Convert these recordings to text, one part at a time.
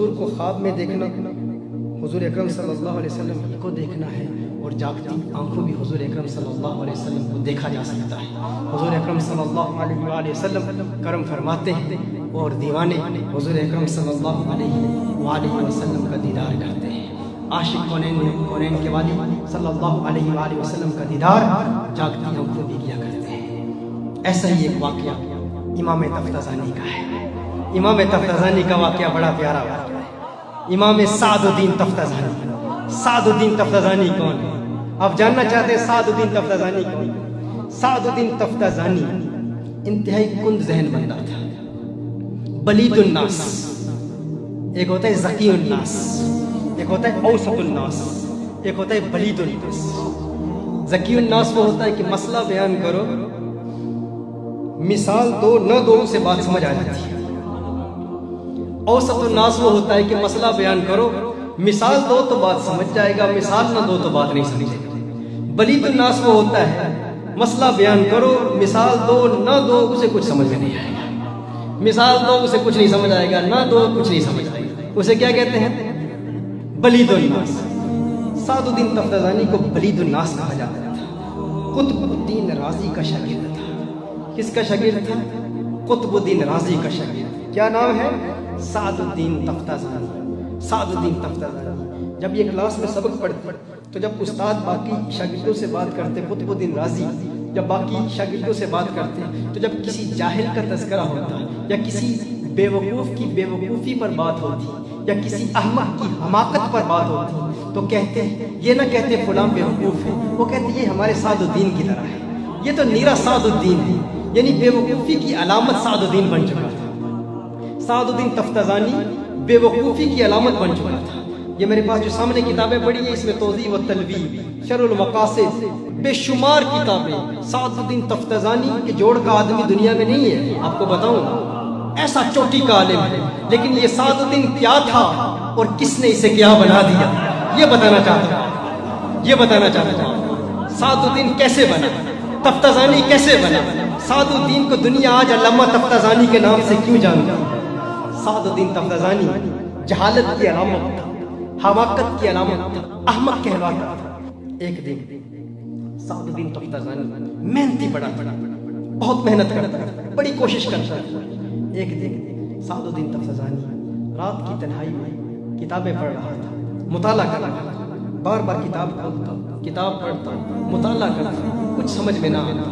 حضور کو خواب میں دیکھنا حضور اکرم صلی اللہ علیہ وسلم کو دیکھنا ہے، اور جاگتی آنکھوں بھی حضور اکرم صلی اللہ علیہ وسلم کو دیکھا جا سکتا ہے۔ حضور اکرم صلی اللہ علیہ وآلہ وسلم کرم فرماتے ہیں اور دیوانے حضور اکرم صلی اللہ علیہ وآلہ وسلم کا دیدار کرتے ہیں۔ عاشق کونین کے والی صلی اللہ علیہ وآلہ وسلم کا دیدار جاگتی آنکھوں بھی کیا کرتے ہیں۔ ایسا ہی ایک واقعہ امام تفتزانی کا ہے۔ امام تفتزانی کا واقعہ بڑا پیارا واقعہ ہے۔ امام سعد الدین تفتزانی۔ سعد الدین تفتزانی کون ہے؟ آپ جاننا چاہتے ہیں سعد الدین تفتزانی کون ہے؟ سعد الدین تفتزانی انتہائی کند ذہن بندہ تھا، بلید الناس۔ ایک ہوتا ہے ذکی الناس، ایک ہوتا ہے اوسط الناس، ایک ہوتا ہے بلید الناس۔ ذکی الناس وہ ہوتا ہے کہ مسئلہ بیان کرو، مثال دو نہ دو سے بات سمجھ آ جاتی ہے۔ اوسط الناس وہ ہوتا ہے کہ مسئلہ بیان کرو، مثال دو تو بات سمجھ جائے گا، مثال نہ دو تو بات نہیں سمجھے گا۔ بلید الناس وہ ہوتا ہے مسئلہ بیان کرو، مثال دو نہ دو اسے کچھ سمجھ میں نہیں آئے گا، مثال دو اسے کچھ نہیں سمجھ آئے گا، نہ دو کچھ نہیں سمجھ آئے گا۔ اسے کیا کہتے ہیں؟ بلید الناس۔ سعد الدین تفتزانی کو بلید الناس کہا جاتا تھا۔ قطب الدین رازی کا شاگرد تھا۔ کس کا شاگرد تھا؟ قطب الدین رازی کا شاگرد۔ کیا نام ہے؟ سعد الدین تفتزانی۔ سعد الدین تفتزانی جب یہ کلاس میں سبق پڑھتے تو جب استاد باقی شاگردوں سے بات کرتے، قطب الدین رازی جب باقی شاگردوں سے بات کرتے تو جب کسی جاہل کا تذکرہ ہوتا یا کسی بے وقوف کی بے وقوفی پر بات ہوتی یا کسی احمق کی حماقت پر بات ہوتی تو کہتے یہ نہ کہتے فلاں بے وقوف ہے، وہ کہتے یہ ہمارے سعد الدین کی طرح ہے، یہ تو نیرا سعد الدین ہے، یعنی بے وقوفی کی علامت سعد الدین بن چکا تھا۔ سعد الدین تفتزانی بے وقوفی کی علامت بن چکا تھا۔ یہ میرے پاس جو سامنے کتابیں پڑھی ہیں اس میں توضیح و تلویح، شرح المقاصد، بے شمار کتابیں۔ سعد الدین تفتزانی کے جوڑ کا آدمی دنیا میں نہیں ہے، آپ کو بتاؤں، ایسا چوٹی کا عالم ہے، لیکن یہ سعد الدین کیا تھا اور کس نے اسے کیا بنا دیا، یہ بتانا چاہتا ہوں، یہ بتانا چاہتا ہوں۔ سعد الدین کیسے بنا، تفتزانی کیسے بنا، سعد الدین کو دنیا آج علامہ تفتزانی کے نام سے کیوں جانتی ہے؟ سعد الدین تفتزانی جہالت کی علامت تھا، حماقت کی علامت تھا، احمق کہلاتا تھا۔ ایک دن سعد الدین تفتزانی محنتی بڑا بہت محنت کرتا تھا، بڑی کوشش کرتا تھا۔ ایک دن سعد الدین تفتزانی رات کی تنہائی میں کتابیں پڑھ رہا تھا، مطالعہ کر رہا تھا، بار بار کتاب کھولتا، کتاب پڑھتا، مطالعہ کرتا، کچھ سمجھ میں نہ آتا،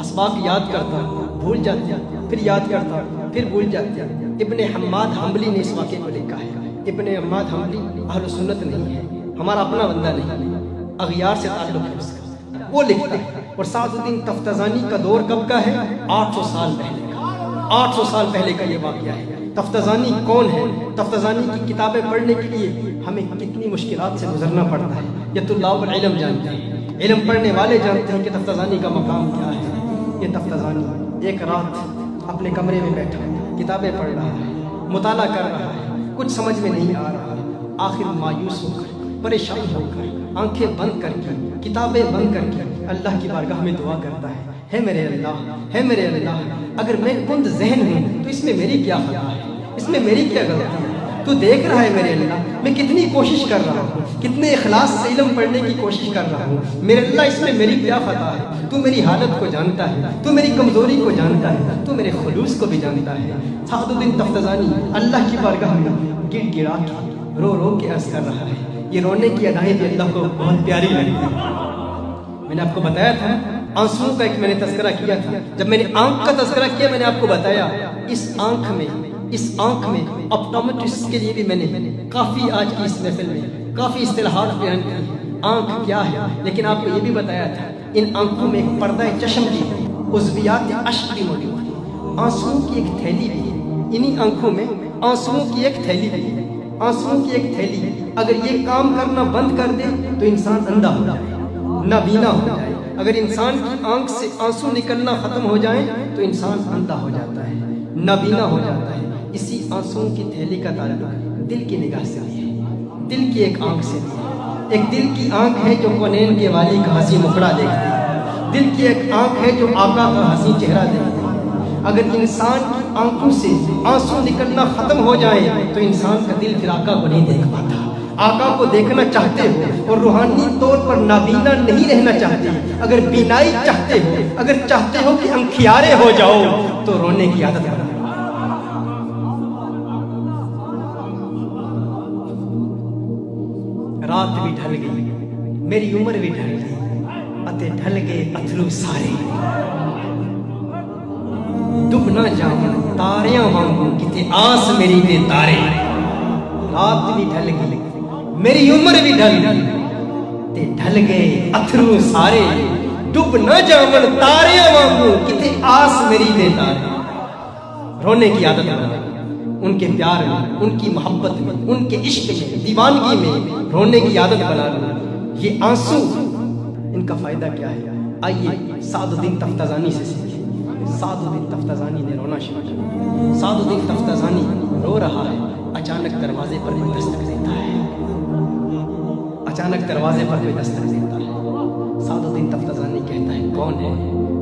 اسباق یاد کرتا، بھول جاتا، پھر یاد کرتا، پھر بھول جاتا۔ ابن حماد حنبلی نے اس واقعے کو لکھا ہے۔ ابن حماد حنبلی اہل سنت نہیں ہے، ہمارا اپنا بندہ نہیں ہے، اغیار سے تعلق ہے اس کا، وہ لکھتا ہے۔ اور سعد الدین تفتزانی کا دور کب کا ہے؟ 800 سال پہلے کا، 800 سال پہلے کا یہ واقعہ ہے۔ تفتزانی کون ہے؟ تفتزانی کی کتابیں پڑھنے کے لیے ہمیں کتنی مشکلات سے گزرنا پڑتا ہے، یہ طلاب العلم جانتے ہیں، علم پڑھنے والے جانتے ہیں کہ تفتزانی کا مقام کیا ہے۔ یہ تفتزانی ایک رات اپنے کمرے میں بیٹھا کتابیں پڑھ رہا ہے، مطالعہ کر رہا ہے، کچھ سمجھ میں نہیں آ رہا، آخر مایوس ہو کر، پریشان ہو کر، آنکھیں بند کر کے، کتابیں بند کر کے اللہ کی بارگاہ میں دعا کرتا ہے میرے اللہ، ہے میرے اللہ، اگر میں کند ذہن ہوں تو اس میں میری کیا خطا ہے، اس میں میری کیا غلطی ہے، تو دیکھ رہا ہے میرے اللہ، میں کتنی کوشش کر رہا ہوں، کتنے اخلاص سے علم پڑھنے کی کوشش کر رہا ہوں، میرے اللہ اس میں میری کیا خطا ہے، تو میری حالت کو جانتا ہے، تو میری کمزوری کو جانتا ہے، تو میرے خلوص کو بھی جانتا ہے۔ سعد الدین تفتزانی اللہ کی بارگاہ میں گڑ گڑا کے رو رو کے عرض کر رہا ہے۔ یہ رونے کی ادائیں بھی اللہ کو بہت پیاری لگتی ہیں۔ میں نے آپ کو بتایا تھا آنسوؤں کا ایک میں نے تذکرہ کیا تھا، جب میں نے آنکھ کا تذکرہ کیا میں نے آپ کو بتایا اس آنکھ میں آپٹومیٹرسٹ کے لیے بھی میں نے کافی آج کی اس محفل میں کافی اصطلاحات بیان کی ہیں، آنکھ کیا ہے، لیکن آپ کو یہ بھی بتایا تھا ان آنکھوں میں ایک پردہ چشم کی عضویات اشک بھی موجود ہے، آنسوؤں کی ایک تھیلی بھی ہے، انہی آنکھوں میں آنسوؤں کی ایک تھیلی بھی ہے، آنسوؤں کی ایک تھیلی، اگر یہ کام کرنا بند کر دے تو انسان اندھا ہو جائے، نابینا ہو جائے، اگر انسان کی آنکھ سے آنسو نکلنا ختم ہو جائیں تو انسان اندھا ہو جاتا ہے، نابینا ہو جاتا ہے۔ اسی آنسوؤں کی تھیلی کا تعلق دل کی نگاہ سے ہے، دل کی ایک آنکھ سے ہے، ایک دل کی آنکھ ہے جو کونین کے والی کا حسی مکھڑا دیکھتی ہے، دل کی ایک آنکھ ہے جو آقا کا حسی چہرہ دیکھتی ہے۔ اگر انسان کی आंखों से आंसू निकलना खत्म हो जाए तो इंसान का दिल फिर आका को नहीं देख पाता। आका को देखना चाहते हो और रूहानी तौर पर नाबीना नहीं रहना चाहते, अगर बीनाई चाहते हो, अगर चाहते हो कि अंखियारे हो जाओ तो रोने की आदत बना। रात भी ढल गई, मेरी उम्र भी ढल गई, अते ढल गए अथरू सारे, डुब ना जावन तारियां वांगू किते आस मेरी दे तारे। रात भी ढल गई, मेरी उम्र भी ढल गई, ते ढल गए अथरू सारे, डुब ना जावन तारियां वांगू किते आस मेरी दे तारे। रोने की आदत बना, उनके प्यार में, उनकी मोहब्बत में, उनके इश्क में, दीवानगी में रोने की आदत बना लो। ये आंसू, इनका फायदा क्या है? आइए सादुद्दीन तफ्ताजानी से सीखिए। सादुद्दीन तफ्ताजानी ने रोना शुरू किया। सादुद्दीन तफ्ताजानी रो रहा है, अचानक दरवाजे पर कोई दस्तक देता है। अचानक दरवाजे पर कोई दस्तक देता है। सादुद्दीन तफ्ताजानी कहता है कौन है?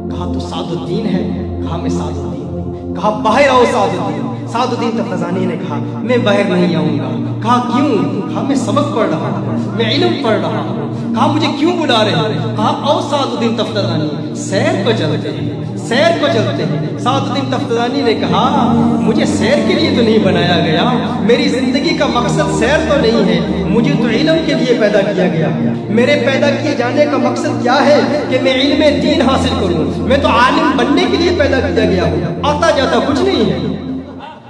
कहा तो सादुद्दीन है। कहा मैं सादुद्दीन। कहा बाहर आओ सादुद्दीन। सादुद्दीन तफ्ताजानी ने कहा मैं बाहर नहीं आऊंगा। कहा क्यों? कहा मैं सबक पढ़ रहा हूँ, मैं इल्म पढ़ रहा हूँ। कहा मुझे क्यों बुला रहे हैं? कहा आओ सादुद्दीन तफ्ताजानी, सैर को चलते हैं, सैर को चलते हैं। सादुद्दीन तफ्ताजानी ने कहा मुझे सैर के लिए तो नहीं बनाया गया, मेरी जिंदगी का मकसद सैर तो नहीं है, मुझे तो इल्म के लिए पैदा किया गया। मेरे पैदा किए जाने का मकसद क्या है कि मैं इल्म दीन हासिल करूं, मैं तो आलिम बनने के लिए पैदा किया गया हूँ। आता जाता कुछ नहीं है,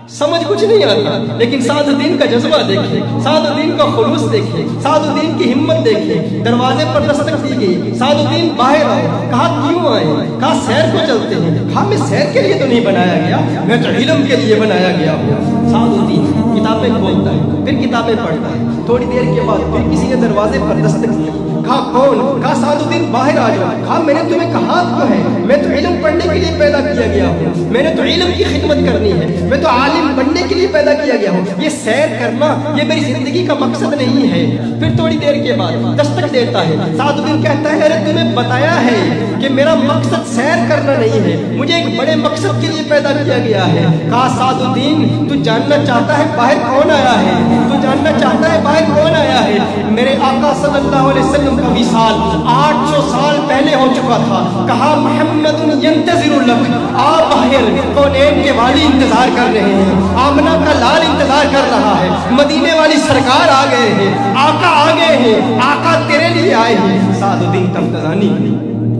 समझ कुछ नहीं आता, लेकिन सादुद्दीन का जज्बा देखिए, सादुद्दीन का खुलूस देखिए, सादुद्दीन की हिम्मत देखिए। दरवाजे पर दस्तक दी गई, सादुद्दीन बाहर आए। कहा क्यों आए? कहा सैर को चलते हैं। कहा मैं सैर के लिए तो नहीं बनाया गया, मैं तो इल्म के लिए बनाया गया हूँ। सादुद्दीन किताबें खोलता है, फिर किताबें पढ़ता है। थोड़ी देर के बाद फिर किसी ने दरवाजे पर दस्तक दी। कहा कौन? कहा सादुद्दीन बाहर आ जाओ। कहा मैंने तुम्हें कहा तो है, मैं तो इल्म पढ़ने के लिए पैदा किया गया हूँ, मैंने तो इल्म की खिदमत करनी है, मैं तो आलिम बनने के लिए पैदा किया गया हूँ। ये सैर करना ये मेरी जिंदगी का मकसद नहीं है। फिर थोड़ी देर के बाद दस्तक देता है। सादुद्दीन कहता है अरे तुम्हें बताया है कि मेरा मकसद सैर करना नहीं है, मुझे एक बड़े मकसद के लिए पैदा किया गया है। कहा सादुद्दीन तू जानना चाहता है बाहर कौन आया है? तू जानना चाहता है बाहर कौन आया है? मेरे आका सल्लल्लाहु अलैहि वसल्लम का विसाल 800 साल पहले हो चुका था। कहा मुहम्मदुन यंतज़िरु लक, आ बाहर, कौनैन के वाली इंतजार कर रहे हैं, आमना का लाल इंतजार कर रहा है, मदीने वाली सरकार आ गए हैं, आका आ गए हैं, आका तेरे लिए आए हैं। सादुद्दीन तफ्ताजानी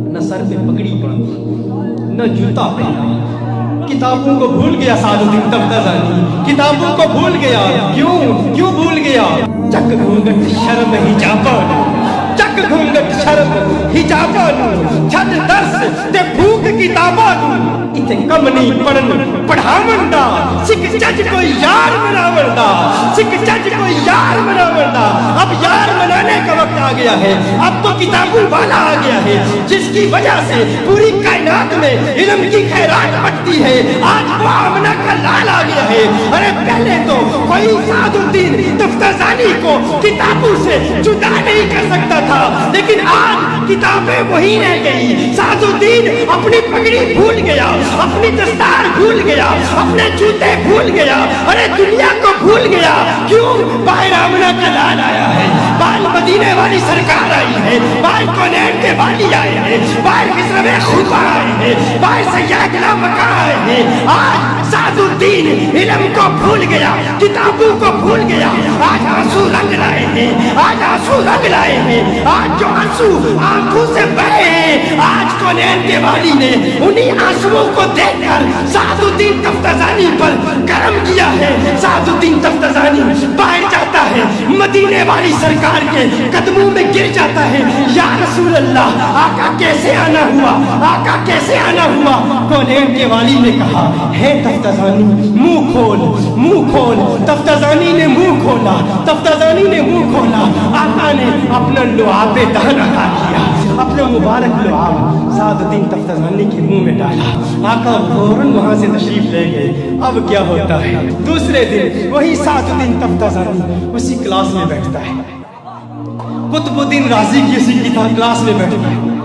न सर पे पगड़ी बांधी, न जूता पहना, किताबों को भूल गया। सादुद्दीन तफ्ताजानी किताबों को भूल गया। क्यों भूल गया? चक घूंघट शर्म हिजाबन, चक घूंघट शर्म हिजाबन, छद दर्स ते भूख किताबन, इते कम नहीं पढ़न पढ़ावंदा, सिख जज को यार मनावंदा, सिख जज को यार मनावंदा। अब यार मनाने का वक्त आ गया है, अब तो किताबों वाला आ गया है, जिसकी वजह से पूरी कायनात में इल्म की खैरात बढ़ती है। आज वो आमना का लाल आ गया है। अरे पहले तो कोई सादुद्दीन तफ्ताजानी को किताबों से जुदा नहीं कर सकता था, लेकिन आज किताबें वही रह गई। सादुद्दीन अपनी पगड़ी भूल गया, अपनी दस्तार भूल गया, अपने जूते भूल गया, अरे दुनिया को भूल गया। क्यों? बाहर आमना का लाल आया है, बाहर मदीने वाली सरकार आई है, बाहर कौनैन के वाली आए हैं, बाहर किस्म खुदा आए हैं, बाहर सैयदना मका आए हैं। आज सादुद्दीन इल्म को भूल गया, किताबों को भूल गया। आज आंसू रंग लाए हैं, आज आंसू रंग लाए हैं, आज जो आंसू आंखों से बहे हैं, आज कौनैन के वाली ने उन्हीं आंसुओं को देखकर सादुद्दीन तफ्ताजानी पर करम किया है। सादुद्दीन तफ्ताजानी बाहर जाता है, मदीने वाली सरकार के कदमों में गिर जाता है। या रसूल अल्लाह, आका कैसे आना हुआ, आका कैसे आना हुआ? कौनैन के वाली ने कहा है तफ्ताजानी मुंह खोल, मुंह खोल। तफ्ताजानी ने मुंह खोला, तफ्ताजानी ने मुंह खोला। आका ने अपना लुआबे दहन अता किया, अपने मुबारक लुआब सादुद्दीन तफ्ताजानी के मुंह में डाला। आका फौरन वहां से तशरीफ ले गए। अब क्या होता है? दूसरे दिन वही सादुद्दीन तफ्ताजानी उसी क्लास में बैठता है, कुतुबुद्दीन राजी की उसी क्लास में बैठता है।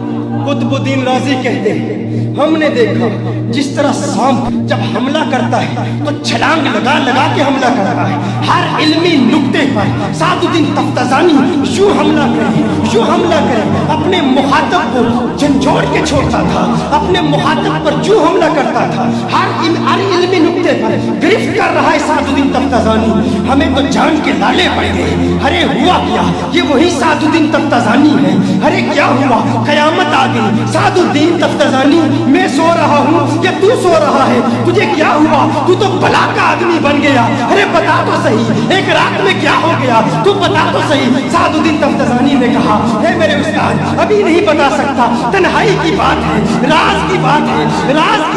कुतुबुद्दीन राजी कहते हैं, हमने देखा जिस तरह सांप जब हमला करता है तो छलांग लगा लगा के हमला करता है, हर इल्मी नुक्ते पर सादुद्दीन तफ्ताजानी यूं हमला करे, अपने मुखातब को झंझोड़ के छोड़ता था, अपने मुखातब पर यूं हमला करता था, हर इल्मी नुक्ते पर गिरफ्त कर रहा है सादुद्दीन तफ्ताजानी। हमें तो जान के लाले पड़ गए, अरे हुआ क्या, ये वही सादुद्दीन तफ्ताजानी है, अरे क्या हुआ, कयामत आ गई। सादुद्दीन तफ्ताजानी, मैं सो रहा हूँ या तू सो रहा है, तुझे क्या हुआ, तू तो बला का आदमी बन गया, अरे बता तो सही, एक रात में क्या हो गया, तू बता तो सही। सादुद्दीन तफ्ताजानी ने कहा, है मेरे उस्ताद, अभी नहीं बता सकता, तन्हाई की बात है, राज की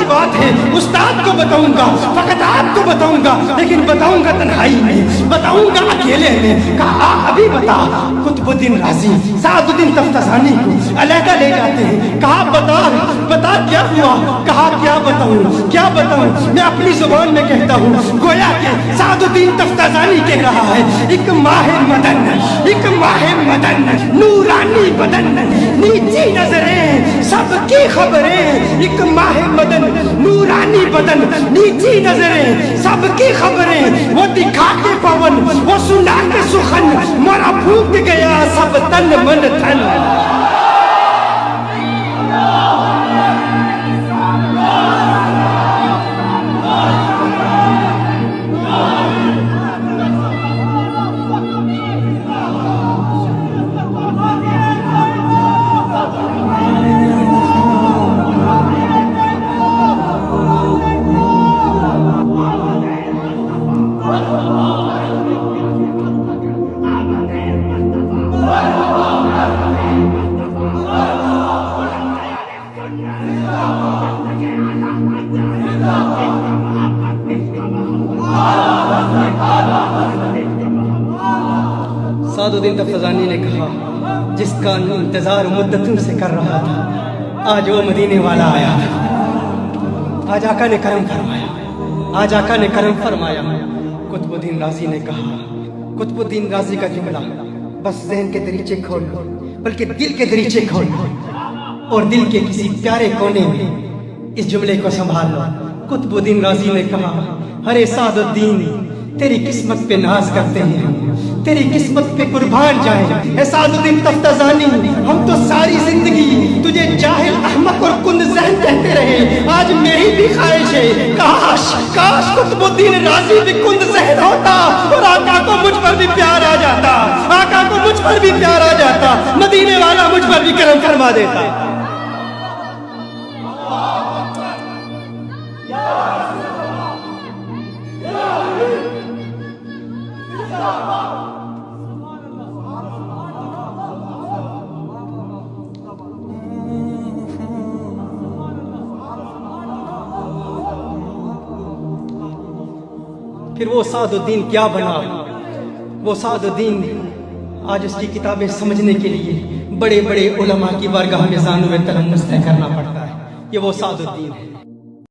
बात है, उस्ताद को बताऊंगा, फकत आपको बताऊंगा, लेकिन बताऊंगा तन्हाई में, बताऊंगा अकेले में। कहा अभी बता। कुतुबुद्दीन राजी सादुद्दीन तफ्ताजानी को अलहदा ले जाते हैं, कहा बता क्या हुआ, कहा क्या बताऊं, मैं अपनी जुबान में कहता हूँ, गोया के सादुद्दीन तफ्ताजानी कह रहा है, एक माहे मदन नूरानी बदन, नीची नजरें सबकी खबरें, एक माहे मदन नूरानी बदन, नीची नजरें सबकी खबरें, वो दिखा के पवन, वो सुना के सुखन, मरा फूक गया सब तन मन धन। सादुद्दीन तफ्ताजानी ने कहा, जिसका इंतजार मुद्दतों से कर रहा था, आज वो मदीने वाला आया था, आज आका ने करम फरमाया, कुतुबुद्दीन राजी ने कहा, कुतुबुद्दीन राजी का जुमला बस ज़हन के दरीचे खोल, बल्कि दिल के दरीचे खोल, और दिल के किसी प्यारे कोने में इस जुमले को संभाल लो। कुतुबुद्दीन राजी ने कहा, अरे सादुद्दीन, तेरी किस्मत पे नाज करते हैं हम, तेरी किस्मत पे कुर्बान जाए। सादुद्दीन तफ्ताजानी, हम तो सारी जिंदगी तुझे जाहिल, अहमक और कुंद ज़हन कहते रहे, आज मेरी भी ख्वाहिश है, काश कुतुबुद्दीन राजी भी कुंद ज़हन होता और आका को मुझ पर भी प्यार आ जाता, मदीने वाला मुझ पर भी करम फरमा देता। फिर वो सादुद्दीन क्या बना, वो सादुद्दीन आज उसकी किताबें समझने के लिए बड़े बड़े उलमा की बारगाह में ज़ानुए तलम्मुस तय करना पड़ता है। ये वो सादुद्दीन है।